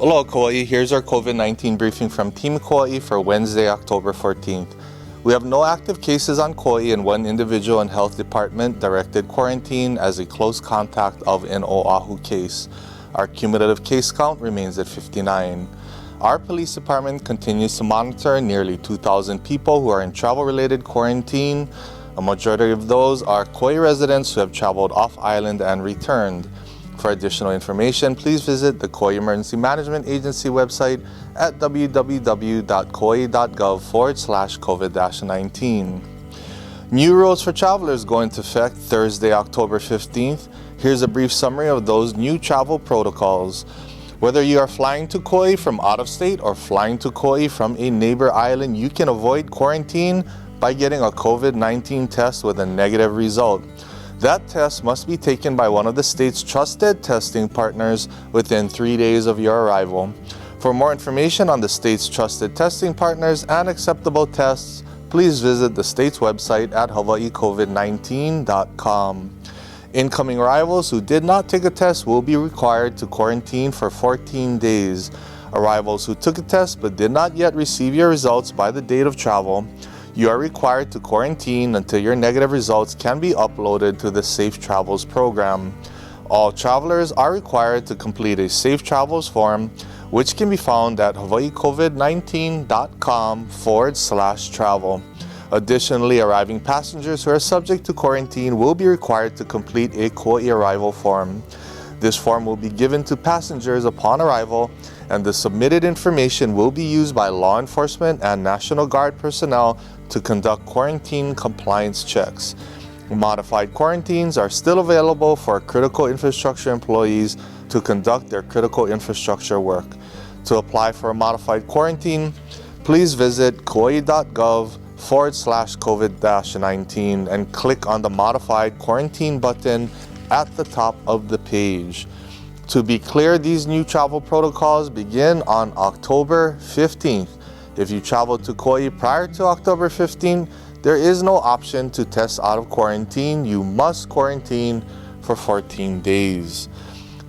Hello Kauai, here's our COVID-19 briefing from Team Kauai for Wednesday, October 14th. We have no active cases on Kauai and one individual in Health Department directed quarantine as a close contact of an Oahu case. Our cumulative case count remains at 59. Our police department continues to monitor nearly 2,000 people who are in travel-related quarantine. A majority of those are Kauai residents who have traveled off-island and returned. For additional information, please visit the Kauai Emergency Management Agency website at www.kauai.gov/COVID-19. New rules for travelers go into effect Thursday, October 15th. Here's a brief summary of those new travel protocols. Whether you are flying to Kauai from out of state or flying to Kauai from a neighbor island, you can avoid quarantine by getting a COVID-19 test with a negative result. That test must be taken by one of the state's trusted testing partners within 3 days of your arrival. For more information on the state's trusted testing partners and acceptable tests, please visit the state's website at hawaiicovid19.com. Incoming arrivals who did not take a test will be required to quarantine for 14 days. Arrivals who took a test but did not yet receive your results by the date of travel, you are required to quarantine until your negative results can be uploaded to the Safe Travels program. All travelers are required to complete a Safe Travels form, which can be found at hawaiicovid19.com/travel. Additionally, arriving passengers who are subject to quarantine will be required to complete a Kauai arrival form. This form will be given to passengers upon arrival, and the submitted information will be used by law enforcement and National Guard personnel to conduct quarantine compliance checks. Modified quarantines are still available for critical infrastructure employees to conduct their critical infrastructure work. To apply for a modified quarantine, please visit kauai.gov/COVID-19 and click on the Modified Quarantine button at the top of the page. To be clear, these new travel protocols begin on October 15th. If you travel to Kauai prior to October 15th, there is no option to test out of quarantine. You must quarantine for 14 days.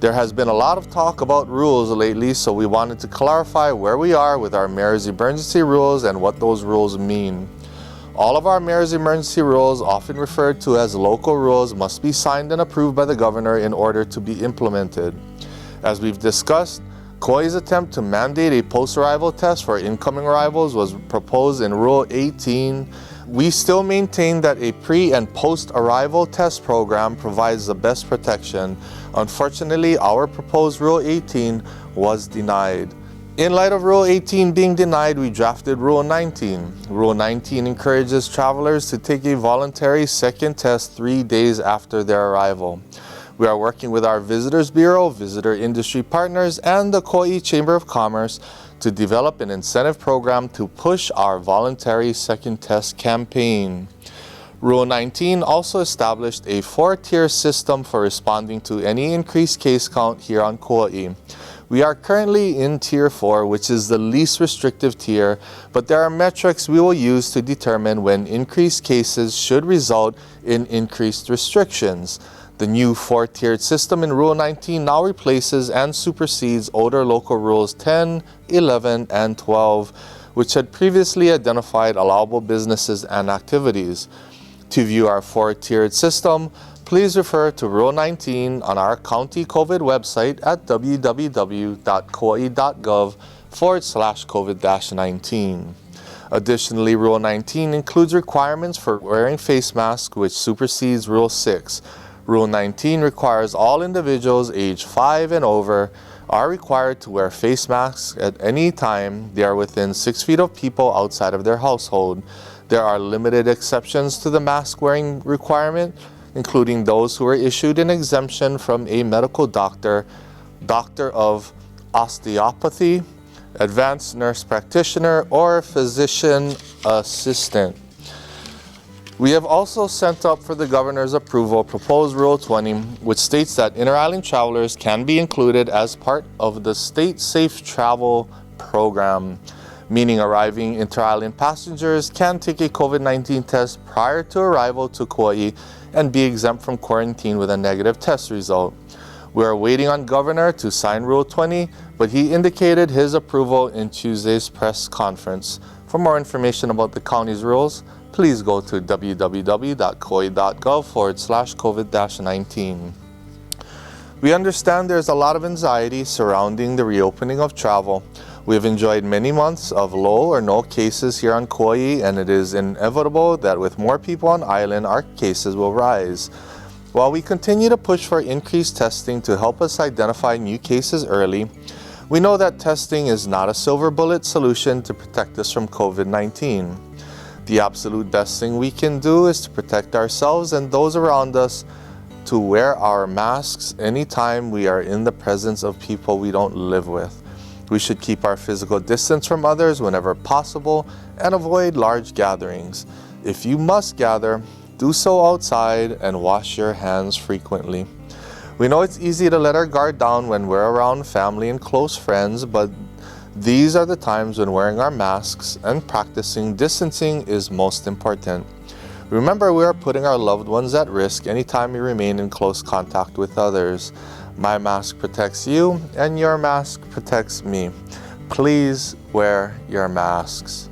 There has been a lot of talk about rules lately, so we wanted to clarify where we are with our mayor's emergency rules and what those rules mean. All of our mayor's emergency rules, often referred to as local rules, must be signed and approved by the governor in order to be implemented. As we've discussed, Kauai's attempt to mandate a post-arrival test for incoming arrivals was proposed in Rule 18. We still maintain that a pre- and post-arrival test program provides the best protection. Unfortunately, our proposed Rule 18 was denied. In light of Rule 18 being denied, we drafted Rule 19. Rule 19 encourages travelers to take a voluntary second test 3 days after their arrival. We are working with our Visitors Bureau, visitor industry partners, and the Kauai Chamber of Commerce to develop an incentive program to push our voluntary second test campaign. Rule 19 also established a 4-tier system for responding to any increased case count here on Kauai. We are currently in Tier 4, which is the least restrictive tier, but there are metrics we will use to determine when increased cases should result in increased restrictions. The new 4-tiered system in Rule 19 now replaces and supersedes older local rules 10, 11, and 12, which had previously identified allowable businesses and activities. To view our 4-tiered system, please refer to Rule 19 on our County COVID website at www.kauai.gov/COVID-19. Additionally, Rule 19 includes requirements for wearing face masks, which supersedes Rule 6. Rule 19 requires all individuals aged 5 and over are required to wear face masks at any time they are within 6 feet of people outside of their household. There are limited exceptions to the mask wearing requirement, including those who are issued an exemption from a medical doctor, doctor of osteopathy, advanced nurse practitioner, or physician assistant. We have also sent up for the governor's approval proposed Rule 20, which states that inter-island travelers can be included as part of the state safe travel program, meaning arriving inter-island passengers can take a COVID-19 test prior to arrival to Kauai and be exempt from quarantine with a negative test result. We are waiting on Governor to sign Rule 20, but he indicated his approval in Tuesday's press conference. For more information about the county's rules, please go to www.kauai.gov/COVID-19. We understand there's a lot of anxiety surrounding the reopening of travel. We have enjoyed many months of low or no cases here on Kauai, and it is inevitable that with more people on island, our cases will rise. While we continue to push for increased testing to help us identify new cases early, we know that testing is not a silver bullet solution to protect us from COVID-19. The absolute best thing we can do is to protect ourselves and those around us, to wear our masks anytime we are in the presence of people we don't live with. We should keep our physical distance from others whenever possible and avoid large gatherings. If you must gather, do so outside and wash your hands frequently. We know it's easy to let our guard down when we're around family and close friends, but these are the times when wearing our masks and practicing distancing is most important. Remember, we are putting our loved ones at risk anytime we remain in close contact with others. My mask protects you, and your mask protects me. Please wear your masks.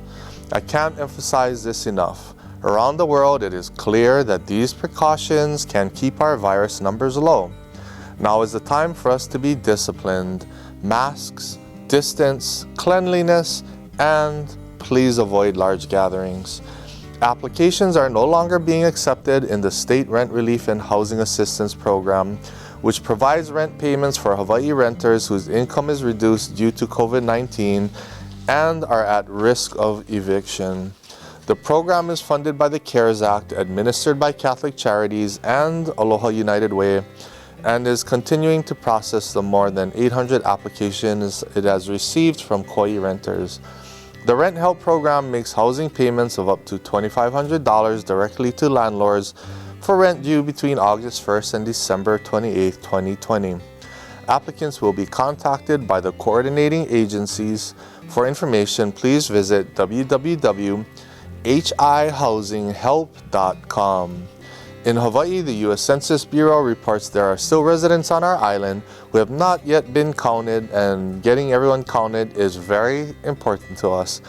I can't emphasize this enough. Around the world, it is clear that these precautions can keep our virus numbers low. Now is the time for us to be disciplined. Masks, distance, cleanliness, and please avoid large gatherings. Applications are no longer being accepted in the State Rent Relief and Housing Assistance Program, which provides rent payments for Hawaii renters whose income is reduced due to COVID-19 and are at risk of eviction. The program is funded by the CARES Act, administered by Catholic Charities and Aloha United Way, and is continuing to process the more than 800 applications it has received from Kauai renters. The Rent Help Program makes housing payments of up to $2,500 directly to landlords for rent due between August 1st and December 28, 2020. Applicants will be contacted by the coordinating agencies. For information, please visit www.hihousinghelp.com. In Hawaii, the U.S. Census Bureau reports there are still residents on our island who have not yet been counted, and getting everyone counted is very important to us.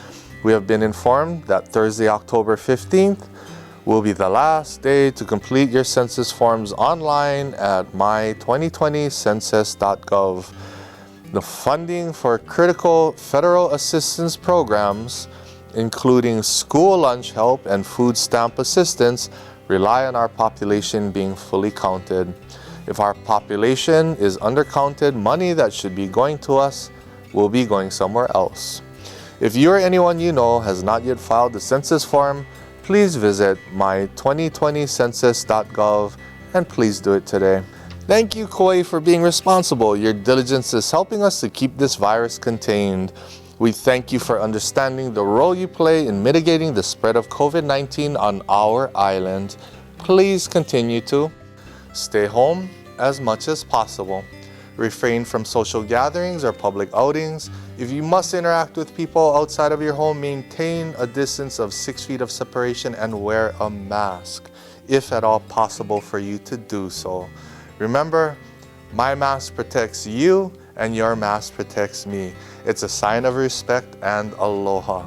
We have been informed that Thursday, October 15th, will be the last day to complete your census forms online at my2020census.gov. The funding for critical federal assistance programs, including school lunch help and food stamp assistance, rely on our population being fully counted. If our population is undercounted, money that should be going to us will be going somewhere else. If you or anyone you know has not yet filed the census form, please visit my2020census.gov and please do it today. Thank you, Kauai, for being responsible. Your diligence is helping us to keep this virus contained. We thank you for understanding the role you play in mitigating the spread of COVID-19 on our island. Please continue to stay home as much as possible. Refrain from social gatherings or public outings. If you must interact with people outside of your home, maintain a distance of 6 feet of separation and wear a mask, if at all possible for you to do so. Remember, my mask protects you and your mask protects me. It's a sign of respect and aloha.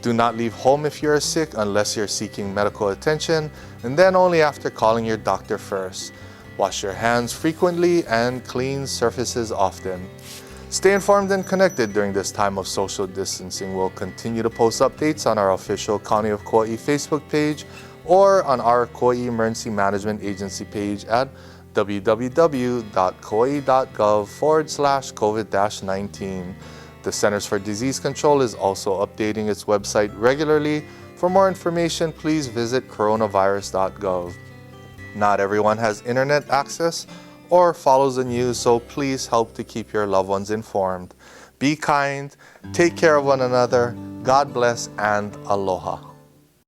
Do not leave home if you are sick unless you're seeking medical attention, and then only after calling your doctor first. Wash your hands frequently and clean surfaces often. Stay informed and connected during this time of social distancing. We'll continue to post updates on our official County of Kauai Facebook page or on our Kauai Emergency Management Agency page at www.kauai.gov/COVID-19. The Centers for Disease Control is also updating its website regularly. For more information, please visit coronavirus.gov. Not everyone has internet access or follows the news, so please help to keep your loved ones informed. Be kind, take care of one another, God bless, and aloha.